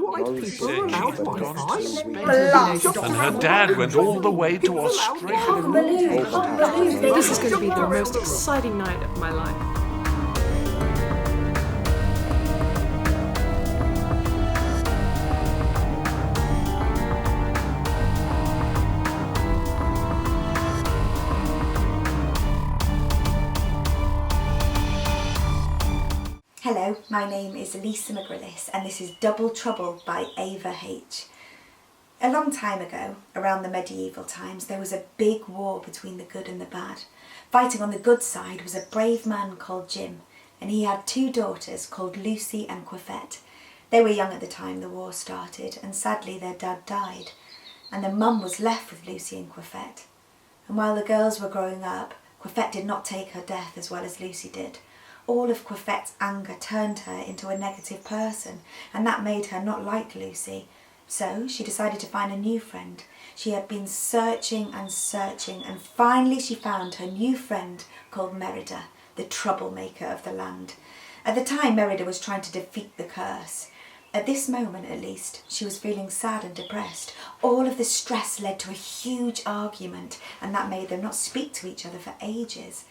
white people are allowed Wi-Fi? And her dad went all the way to Australia. This is going to be the most exciting night of my life. Hello, my name is Lisa McGrillis and this is Double Trouble by Ava H. A long time ago, around the medieval times, there was a big war between the good and the bad. Fighting on the good side was a brave man called Jim, and he had two daughters called Lucy and Queffette. They were young at the time the war started, and sadly their dad died, and the mum was left with Lucy and Queffette. And while the girls were growing up, Queffette did not take her death as well as Lucy did. All of Queffette's anger turned her into a negative person, and that made her not like Lucy. So she decided to find a new friend. She had been searching and searching, and finally she found her new friend called Merida, the troublemaker of the land. At the time, Merida was trying to defeat the curse. At this moment, at least, she was feeling sad and depressed. All of the stress led to a huge argument, and that made them not speak to each other for ages.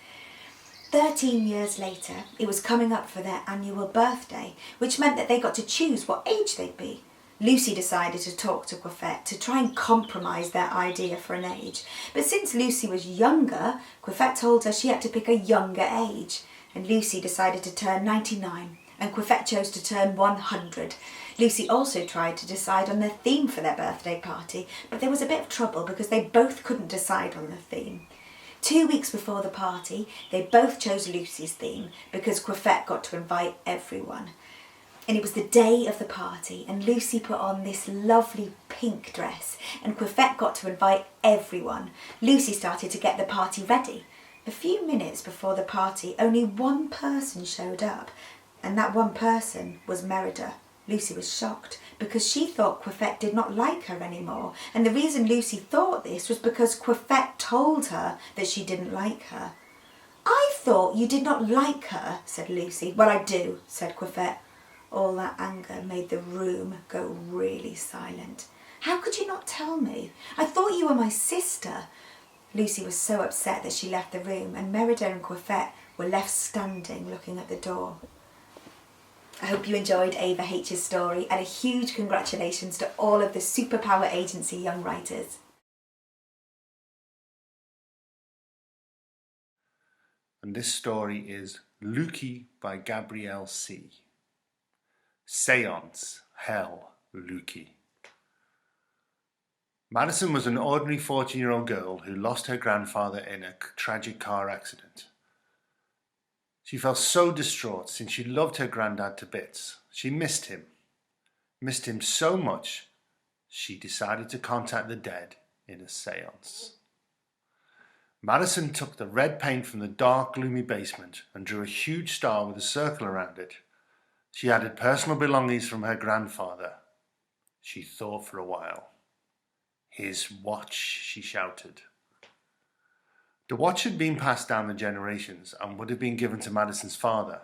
13 years later, it was coming up for their annual birthday, which meant that they got to choose what age they'd be. Lucy decided to talk to Queffette to try and compromise their idea for an age. But since Lucy was younger, Queffette told her she had to pick a younger age. And Lucy decided to turn 99, and Queffette chose to turn 100. Lucy also tried to decide on their theme for their birthday party, but there was a bit of trouble because they both couldn't decide on the theme. 2 weeks before the party, they both chose Lucy's theme because Queffette got to invite everyone. And it was the day of the party, and Lucy put on this lovely pink dress, and Queffette got to invite everyone. Lucy started to get the party ready. A few minutes before the party, only one person showed up, and that one person was Merida. Lucy was shocked because she thought Queffette did not like her anymore, and the reason Lucy thought this was because Queffette told her that she didn't like her. "I thought you did not like her," said Lucy. "Well, I do," said Queffette. All that anger made the room go really silent. "How could you not tell me? I thought you were my sister." Lucy was so upset that she left the room, and Merida and Queffette were left standing looking at the door. I hope you enjoyed Ava H's story, and a huge congratulations to all of the Superpower Agency young writers. And this story is Lukey by Gabrielle C. Seance, Hell, Lukey. Madison was an ordinary 14-year-old girl who lost her grandfather in a tragic car accident. She felt so distraught since she loved her granddad to bits. She missed him so much, she decided to contact the dead in a seance. Madison took the red paint from the dark, gloomy basement and drew a huge star with a circle around it. She added personal belongings from her grandfather. She thought for a while. "His watch," she shouted. The watch had been passed down the generations and would have been given to Madison's father.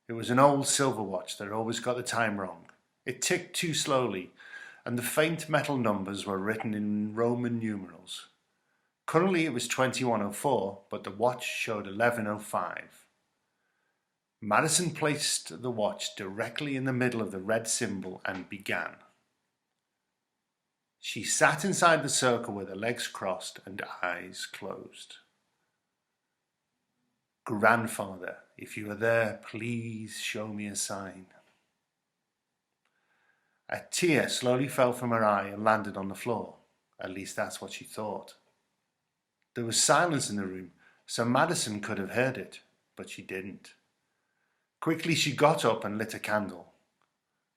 It was an old silver watch that always got the time wrong. It ticked too slowly, and the faint metal numbers were written in Roman numerals. Currently it was 2104, but the watch showed 1105. Madison placed the watch directly in the middle of the red symbol and began. She sat inside the circle with her legs crossed and eyes closed. "Grandfather, if you are there, please show me a sign." A tear slowly fell from her eye and landed on the floor. At least that's what she thought. There was silence in the room, so Madison could have heard it, but she didn't. Quickly she got up and lit a candle.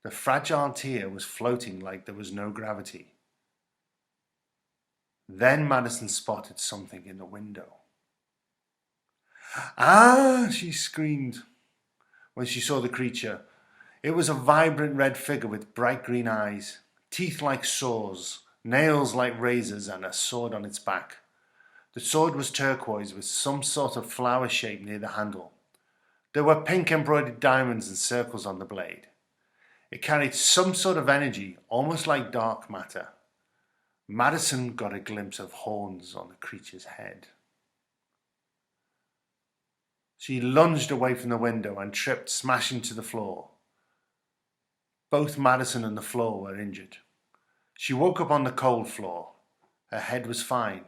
The fragile tear was floating like there was no gravity. Then Madison spotted something in the window. "Ah!" she screamed when she saw the creature. It was a vibrant red figure with bright green eyes, teeth like saws, nails like razors, and a sword on its back. The sword was turquoise with some sort of flower shape near the handle. There were pink embroidered diamonds and circles on the blade. It carried some sort of energy, almost like dark matter. Madison got a glimpse of horns on the creature's head. She lunged away from the window and tripped, smashing to the floor. Both Madison and the floor were injured. She woke up on the cold floor. Her head was fine.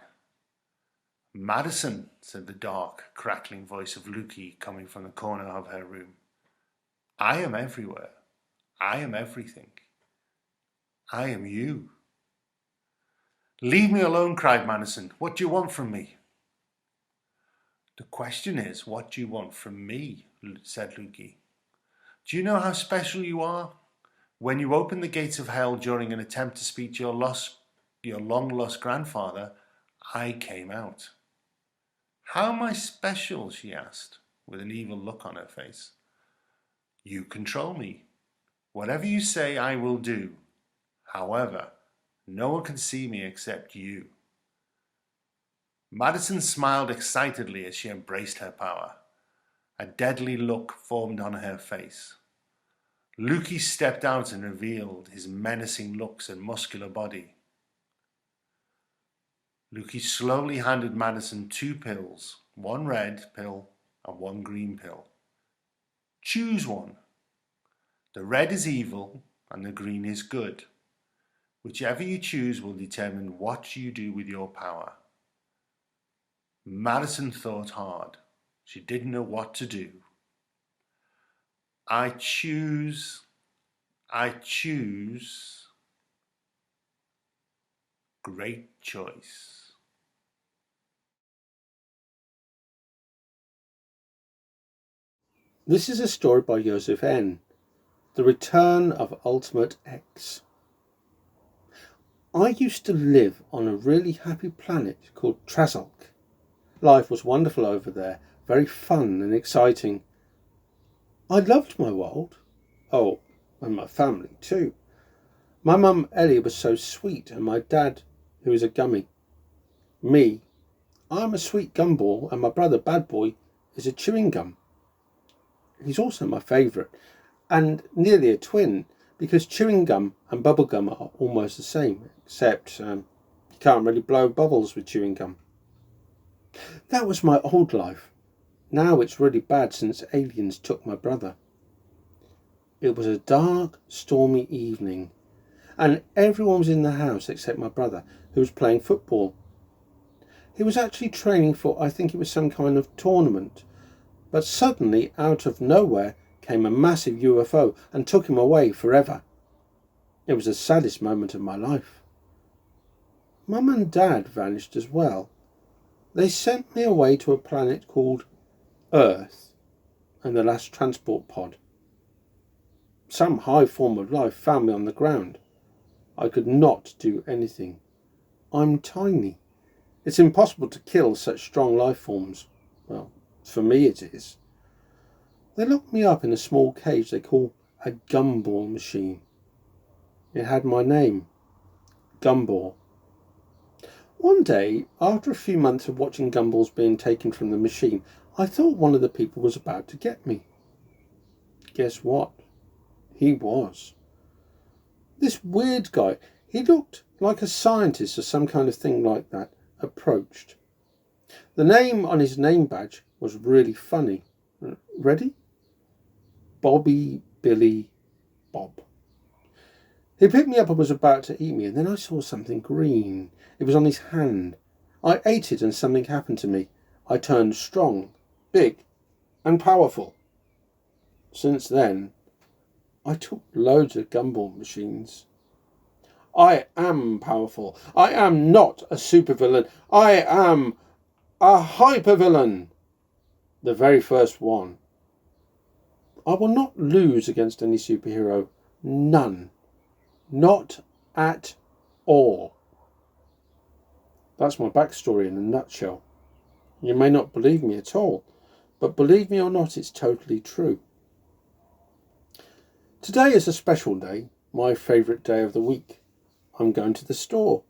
"Madison," said the dark, crackling voice of Lukey coming from the corner of her room. "I am everywhere. I am everything. I am you." "Leave me alone," cried Madison. "What do you want from me?" "The question is, what do you want from me?" said Lukey. "Do you know how special you are? When you opened the gates of hell during an attempt to speak to your long-lost grandfather, I came out." "How am I special?" she asked, with an evil look on her face. "You control me. Whatever you say, I will do. However, no one can see me except you." Madison smiled excitedly as she embraced her power. A deadly look formed on her face. Lukey stepped out and revealed his menacing looks and muscular body. Lukey slowly handed Madison 2 pills, 1 red pill and 1 green pill. "Choose one. The red is evil and the green is good. Whichever you choose will determine what you do with your power." Madison thought hard. She didn't know what to do. I choose. Great choice." This is a story by Joseph N. The Return of Ultimate X. I used to live on a really happy planet called Trazulk. Life was wonderful over there, very fun and exciting. I loved my world. Oh, and my family too. My mum Ellie was so sweet, and my dad, who is a gummy. Me, I'm a sweet gumball, and my brother Bad Boy is a chewing gum. He's also my favourite, and nearly a twin, because chewing gum and bubble gum are almost the same, except you can't really blow bubbles with chewing gum. That was my old life. Now it's really bad since aliens took my brother. It was a dark, stormy evening, and everyone was in the house except my brother, who was playing football. He was actually training for, I think it was some kind of tournament, but suddenly, out of nowhere, came a massive UFO and took him away forever. It was the saddest moment of my life. Mum and Dad vanished as well. They sent me away to a planet called Earth and the last transport pod. Some high form of life found me on the ground. I could not do anything. I'm tiny. It's impossible to kill such strong life forms. Well, for me it is. They locked me up in a small cage they call a gumball machine. It had my name, Gumball. One day, after a few months of watching gumballs being taken from the machine, I thought one of the people was about to get me. Guess what? He was. This weird guy, he looked like a scientist or some kind of thing like that, approached. The name on his name badge was really funny. Ready? Bobby Billy Bob. He picked me up and was about to eat me, and then I saw something green. It was on his hand. I ate it and something happened to me. I turned strong, big, and powerful. Since then, I took loads of gumball machines. I am powerful. I am not a supervillain. I am a hypervillain. The very first one. I will not lose against any superhero. None. Not at all. That's my backstory in a nutshell. You may not believe me at all, but believe me or not, it's totally true. Today is a special day, my favourite day of the week. I'm going to the store.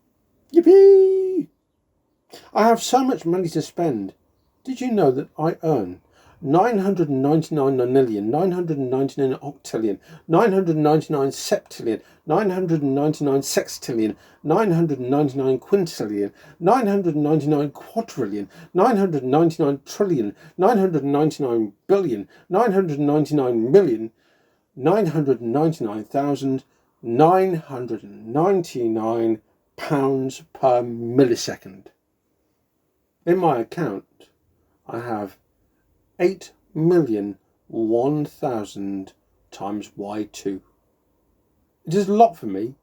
Yippee! I have so much money to spend. Did you know that I earn 999 nonillion, 999 octillion, 999 septillion, 999 sextillion, 999 quintillion, 999 quadrillion, 999 trillion, 999 billion, 999 million, 999,999 pounds per millisecond. In my account, I have 8,001,000 times Y2. It is a lot for me.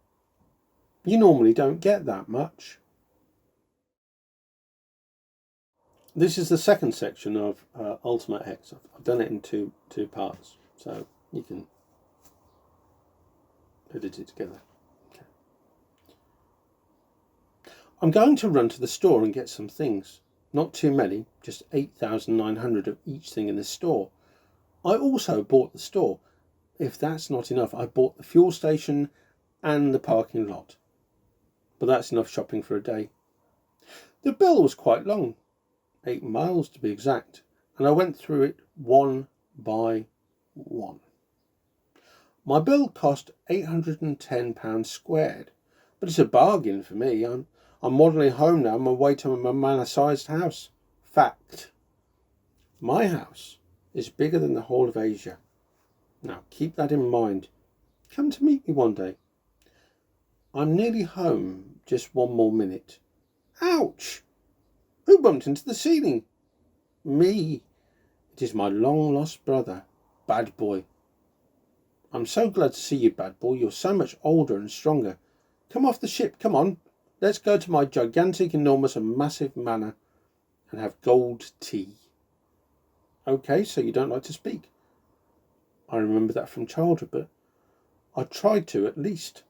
You normally don't get that much. This is the second section of Ultimate X. I've done it in two parts, so you can edit it together. Okay. I'm going to run to the store and get some things. Not too many, just 8,900 of each thing in the store. I also bought the store. If that's not enough, I bought the fuel station and the parking lot. But that's enough shopping for a day. The bill was quite long, 8 miles to be exact, and I went through it one by one. My bill cost £810 squared, but it's a bargain for me. I'm modelling home now on my way to my manor-sized house. Fact. My house is bigger than the whole of Asia. Now keep that in mind. Come to meet me one day. I'm nearly home. Just one more minute. Ouch! Who bumped into the ceiling? Me. It is my long-lost brother, Bad Boy. I'm so glad to see you, Bad Boy. You're so much older and stronger. Come off the ship, come on. Let's go to my gigantic, enormous and massive manor and have gold tea. Okay, so you don't like to speak. I remember that from childhood, but I tried to at least.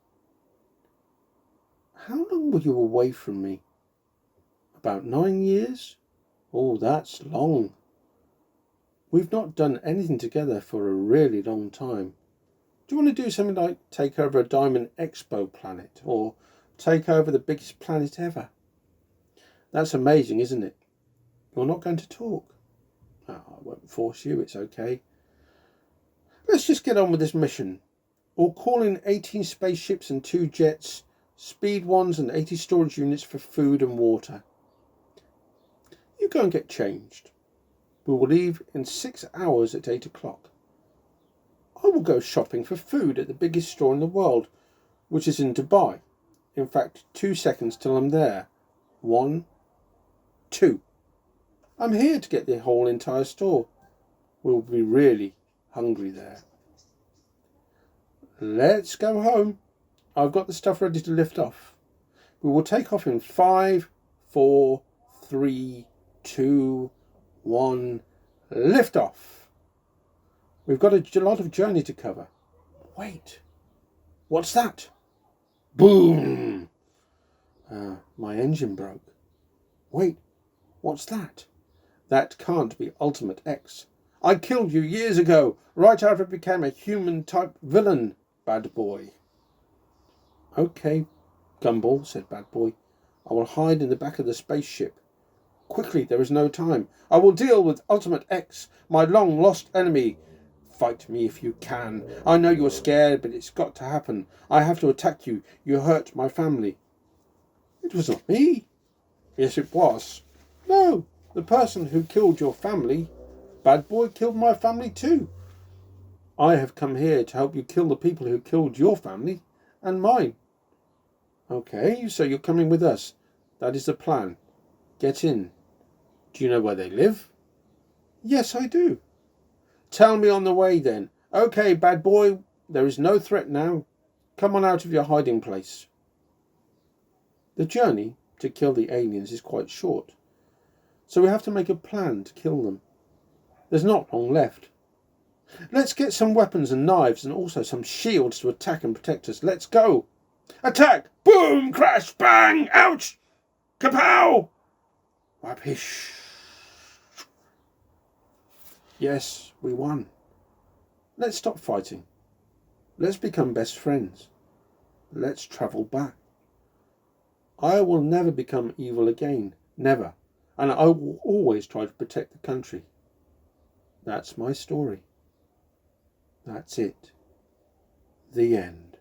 How long were you away from me? About 9 years? Oh, that's long. We've not done anything together for a really long time. Do you want to do something like take over a Diamond Expo planet or take over the biggest planet ever? That's amazing, isn't it? You're not going to talk. Oh, I won't force you, it's okay. Let's just get on with this mission. We'll call in 18 spaceships and 2 jets, speed ones and 80 storage units for food and water. You go and get changed. We will leave in 6 hours at 8 o'clock. I will go shopping for food at the biggest store in the world, which is in Dubai. In fact, 2 seconds till I'm there. 1, 2. I'm here to get the whole entire store. We'll be really hungry there. Let's go home. I've got the stuff ready to lift off. We will take off in 5, 4, 3, 2, 1. Lift off. We've got a lot of journey to cover. Wait. What's that? Boom! My engine broke. Wait, what's that? That can't be Ultimate X. I killed you years ago, right after I became a human-type villain, Bad Boy. Okay, Gumball, said Bad Boy. I will hide in the back of the spaceship. Quickly, there is no time. I will deal with Ultimate X, my long-lost enemy. Fight me if you can. I know you're scared, but it's got to happen. I have to attack you. You hurt my family. It was not me. Yes, it was. No, the person who killed your family, Bad Boy, killed my family too. I have come here to help you kill the people who killed your family and mine. Okay, so you're coming with us. That is the plan. Get in. Do you know where they live? Yes, I do. Tell me on the way then. Okay, Bad Boy, there is no threat now. Come on out of your hiding place. The journey to kill the aliens is quite short, so we have to make a plan to kill them. There's not long left. Let's get some weapons and knives and also some shields to attack and protect us. Let's go. Attack! Boom! Crash! Bang! Ouch! Kapow! Whapish. Yes, we won. Let's stop fighting. Let's become best friends. Let's travel back. I will never become evil again. Never. And I will always try to protect the country. That's my story. That's it. The end.